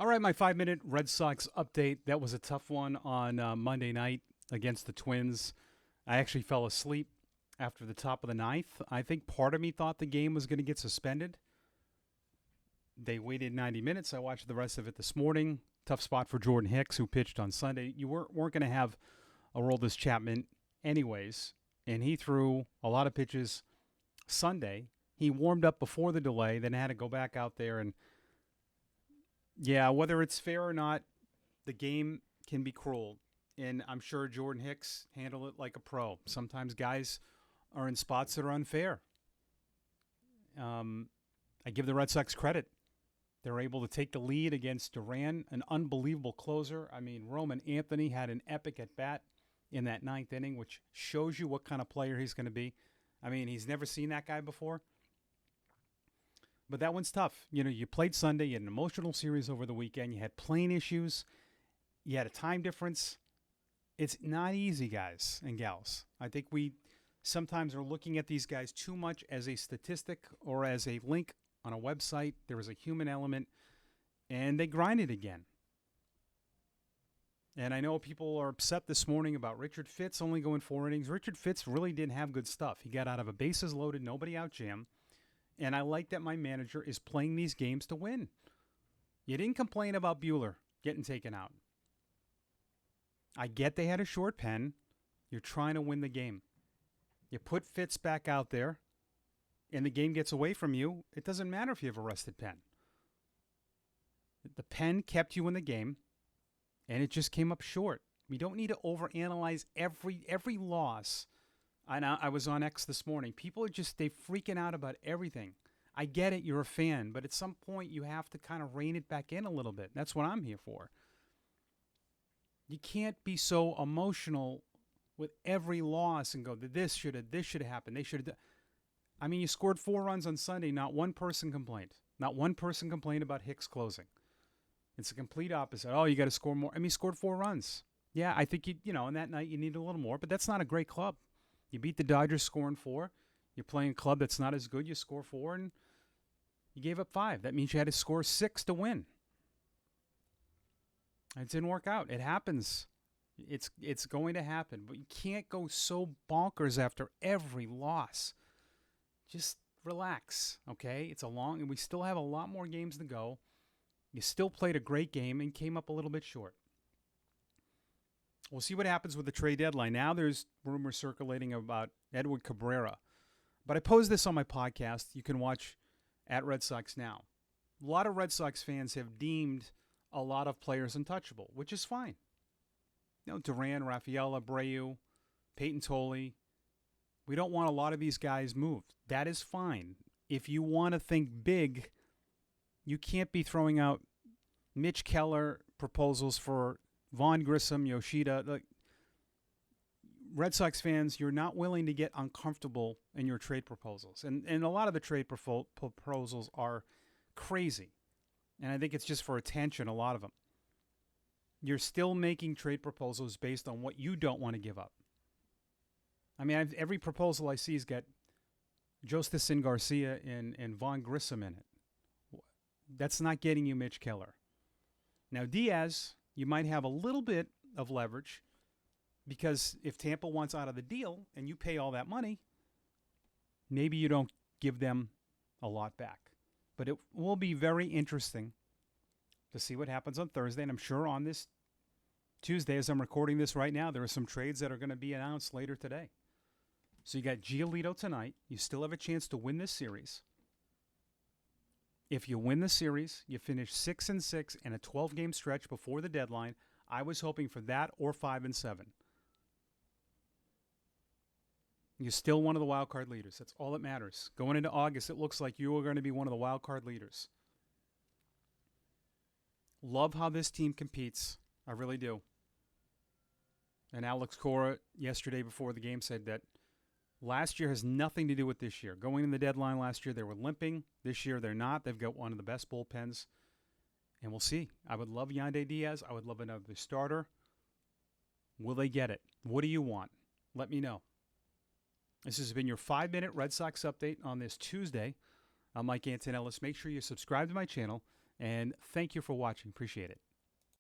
All right, my 5 minute Red Sox update. That was a tough one on Monday night against the Twins. I actually fell asleep after the top of the ninth. I think part of me thought the game was going to get suspended. They waited 90 minutes. I watched the rest of it this morning. Tough spot for Jordan Hicks, who pitched on Sunday. You weren't going to have Aroldis Chapman anyways, and he threw a lot of pitches Sunday. He warmed up before the delay, then had to go back out there and yeah, whether it's fair or not, the game can be cruel. And I'm sure Jordan Hicks handled it like a pro. Sometimes guys are in spots that are unfair. I give the Red Sox credit. They're able to take the lead against Duran, an unbelievable closer. I mean, Roman Anthony had an epic at bat in that ninth inning, which shows you what kind of player he's going to be. I mean, he's never seen that guy before. But that one's tough. You know, you played Sunday. You had an emotional series over the weekend. You had plane issues. You had a time difference. It's not easy, guys and gals. I think we sometimes are looking at these guys too much as a statistic or as a link on a website. There is a human element, and they grind it again. And I know people are upset this morning about Richard Fitz only going 4 innings. Richard Fitz really didn't have good stuff. He got out of a bases loaded, nobody out jam. And I like that my manager is playing these games to win. You didn't complain about Buehler getting taken out. I get they had a short pen. You're trying to win the game. You put Fitz back out there, and the game gets away from you. It doesn't matter if you have a rested pen. The pen kept you in the game, and it just came up short. We don't need to overanalyze every loss. I was on X this morning. People are they freaking out about everything. I get it, you're a fan, but at some point you have to kind of rein it back in a little bit. That's what I'm here for. You can't be so emotional with every loss and go, this should have happened. They should have. I mean, you scored 4 runs on Sunday. Not one person complained. Not one person complained about Hicks closing. It's the complete opposite. Oh, you got to score more. I mean, he scored 4 runs. Yeah, I think on that night you need a little more, but that's not a great club. You beat the Dodgers scoring 4. You're playing a club that's not as good. You score 4, and you gave up 5. That means you had to score 6 to win. It didn't work out. It happens. It's going to happen. But you can't go so bonkers after every loss. Just relax, okay? And we still have a lot more games to go. You still played a great game and came up a little bit short. We'll see what happens with the trade deadline. Now there's rumors circulating about Edward Cabrera. But I posed this on my podcast. You can watch at Red Sox Now. A lot of Red Sox fans have deemed a lot of players untouchable, which is fine. Duran, Rafaela, Abreu, Peyton Tolley. We don't want a lot of these guys moved. That is fine. If you want to think big, you can't be throwing out Mitch Keller proposals for Vaughn Grissom, Yoshida. Red Sox fans, you're not willing to get uncomfortable in your trade proposals. And a lot of the trade proposals are crazy. And I think it's just for attention, a lot of them. You're still making trade proposals based on what you don't want to give up. I mean, every proposal I see has got Jostin Garcia and Vaughn Grissom in it. That's not getting you Mitch Keller. Now, Diaz, you might have a little bit of leverage because if Tampa wants out of the deal and you pay all that money, maybe you don't give them a lot back. But it will be very interesting to see what happens on Thursday. And I'm sure on this Tuesday, as I'm recording this right now, there are some trades that are going to be announced later today. So you got Giolito tonight. You still have a chance to win this series. If you win the series, you finish 6-6 in a 12-game stretch before the deadline. I was hoping for that or 5-7. You're still one of the wild card leaders. That's all that matters. Going into August, it looks like you are going to be one of the wild card leaders. Love how this team competes. I really do. And Alex Cora yesterday before the game said that last year has nothing to do with this year. Going in the deadline last year, they were limping. This year, they're not. They've got one of the best bullpens. And we'll see. I would love Yandy Diaz. I would love another starter. Will they get it? What do you want? Let me know. This has been your 5-minute Red Sox update on this Tuesday. I'm Mike Antonellis. Make sure you subscribe to my channel. And thank you for watching. Appreciate it.